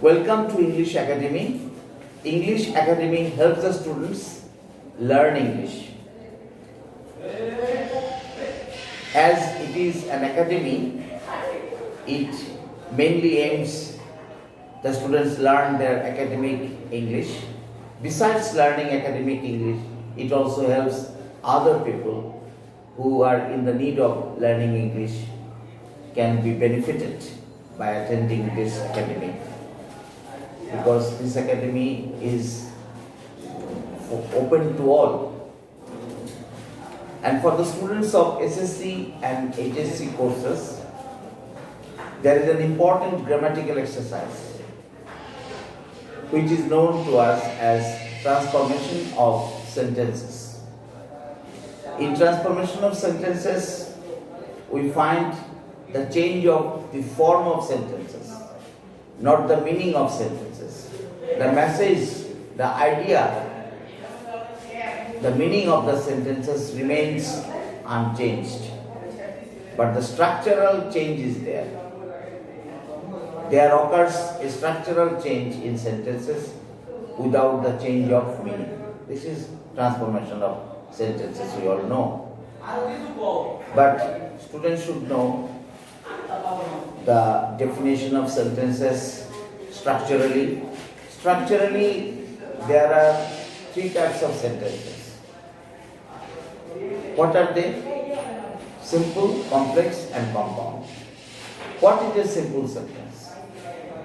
Welcome to English Academy. English Academy helps the students learn English. As it is an academy, it mainly aims the students learn their academic English. Besides learning academic English, it also helps other people who are in the need of learning English can be benefited by attending this academy, because this academy is open to all. And for the students of SSC and HSC courses, there is an important grammatical exercise which is known to us as transformation of sentences. In transformation of sentences, we find the change of the form of sentences, not the meaning of sentences. The message, the idea, the meaning of the sentences remains unchanged, but the structural change is there. There occurs a structural change in sentences without the change of meaning. This is transformation of sentences, we all know. But students should know the definition of sentences structurally. Structurally, there are three types of sentences. What are they? Simple, complex, and compound. What is a simple sentence?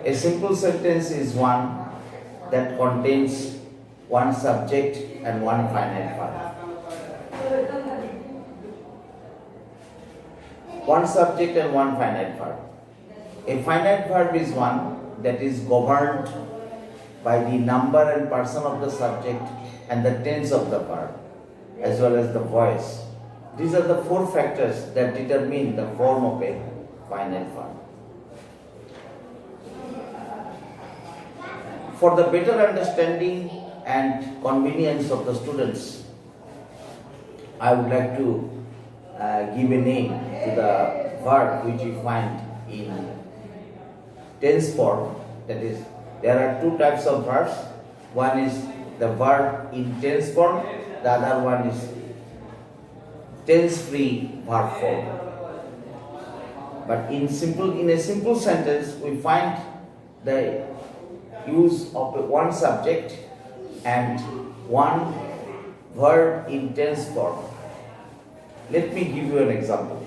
A simple sentence is one that contains one subject and one finite verb. One subject and one finite verb. A finite verb is one that is governed by the number and person of the subject and the tense of the verb, as well as the voice. These are the four factors that determine the form of a finite verb. For the better understanding and convenience of the students, I would like to give a name to the verb which we find in tense form. That is, there are two types of verbs. One is the verb in tense form, the other one is tense-free verb form. But in a simple sentence, we find the use of one subject and one verb in tense form. Let me give you an example.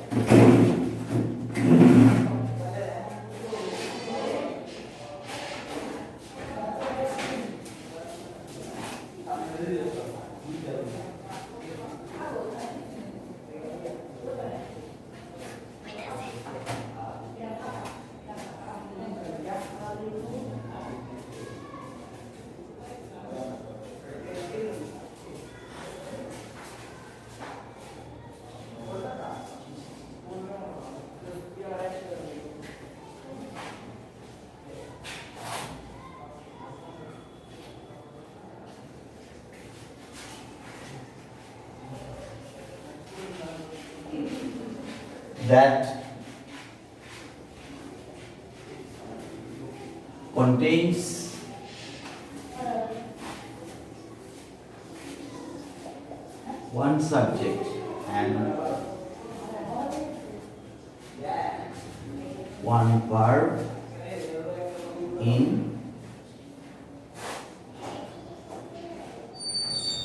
That contains one subject and one verb in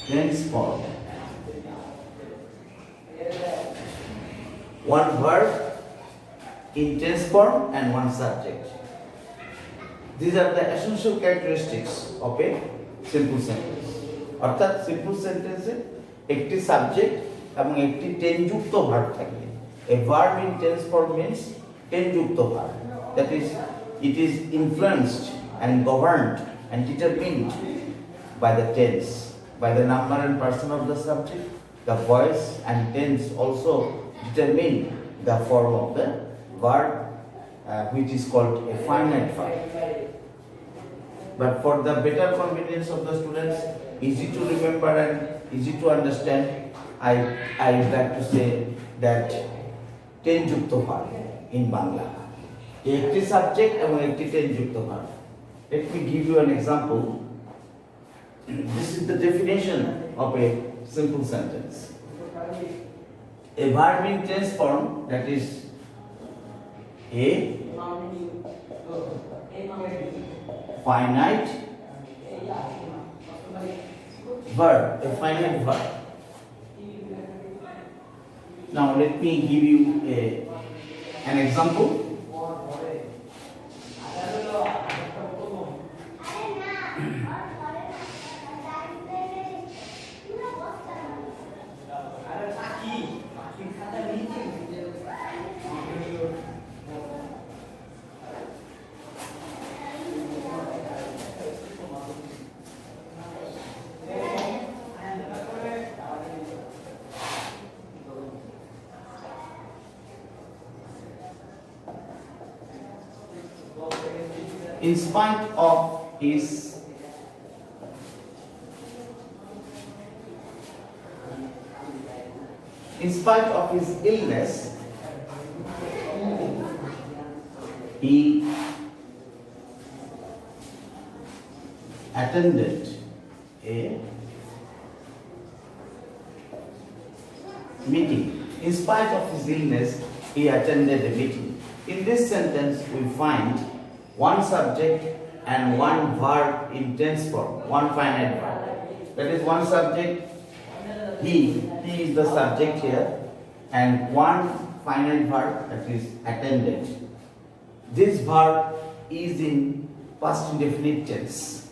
tense form. One verb in tense form and one subject. These are the essential characteristics of a simple sentence. অর্থাৎ simple সেন্টেন্সে একটি subject এবং একটি টেনযুক্ত verb থাকে। A verb in tense form means টেনযুক্ত verb. That is, it is influenced and governed and determined by the tense, by the number and person of the subject. The voice and tense also determine the form of the verb, which is called a finite verb. But for the better convenience of the students, easy to remember and easy to understand, I would like to say that টেনযুক্ত verb in Bangla. একটি subject এবং একটি টেনযুক্ত verb. Let me give you an example. This is the definition of a simple sentence. A verb in tense form, that is a finite verb, a finite verb. Now let me give you an example. In spite of his illness, he attended a meeting. In spite of his illness, he attended a meeting. In this sentence, we find one subject and one verb in tense form, one finite verb. That is one subject, he is the subject here, and one finite verb, that is attended. This verb is in past indefinite tense,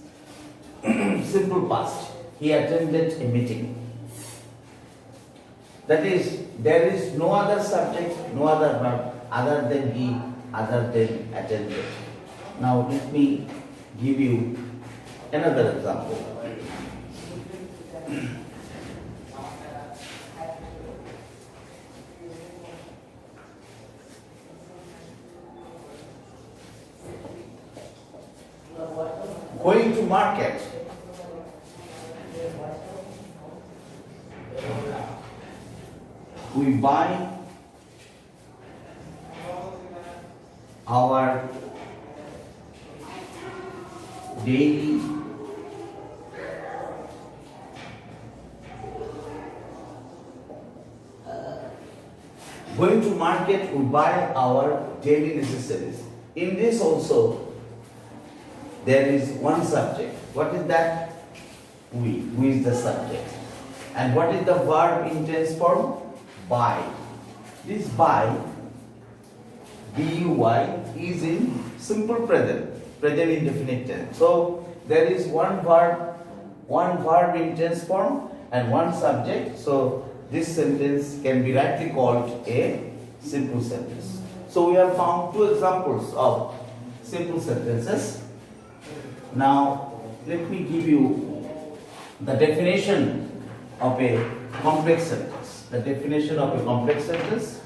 simple past. He attended a meeting. That is, there is no other subject, no other verb other than he, other than attended. Now let me give you another example. Going to market. We buy our daily going to market, we buy our daily necessities. In this also there is one subject. What is that? We. Who is the subject? And what is the verb in tense form? Buy. This buy, B-U-Y, is in simple present indefinite tense. So there is one verb in tense form and one subject. So this sentence can be rightly called a simple sentence. So we have found two examples of simple sentences. Now let me give you the definition of a complex sentence. The definition of a complex sentence.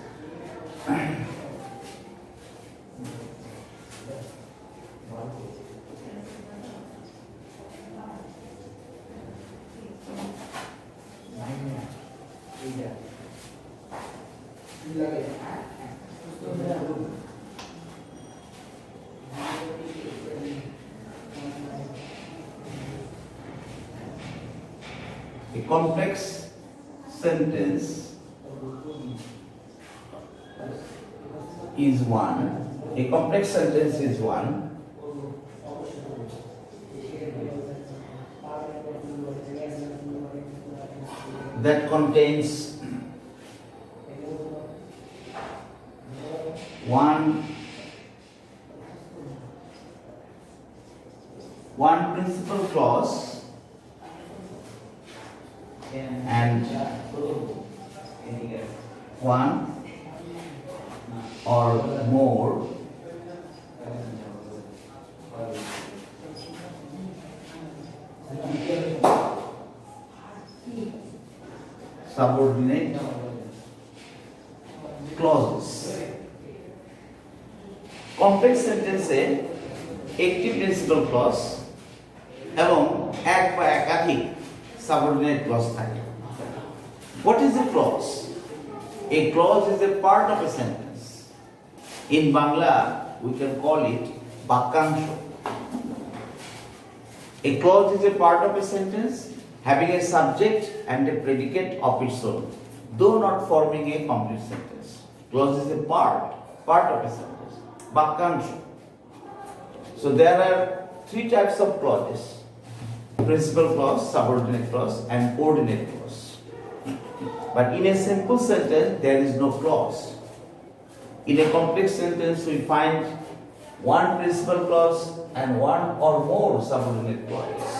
A complex sentence is one. A complex sentence is one that contains one principal clause and one or more subordinate clauses. Complex sentence একটি principal clause এবং এক বা একাধিক subordinate clause থাকে। What is a clause? A clause is a part of a sentence. In Bangla, we can call it বাক্যাংশ. A clause is a part of a sentence having a subject and a predicate of its own, though not forming a complete sentence. Clause is a part of a sentence. Bakansha. So there are three types of clauses: principal clause, subordinate clause, and ordinate clause. But in a simple sentence, there is no clause. In a complex sentence, we find one principal clause and one or more subordinate clauses.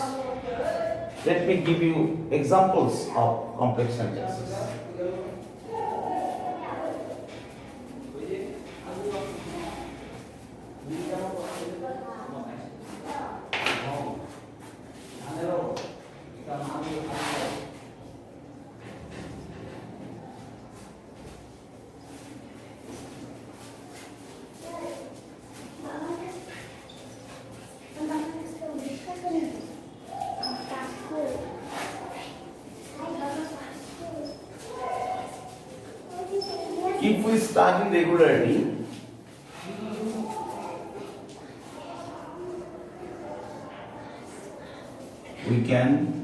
Let me give you examples of complex sentences. If we study regularly, we can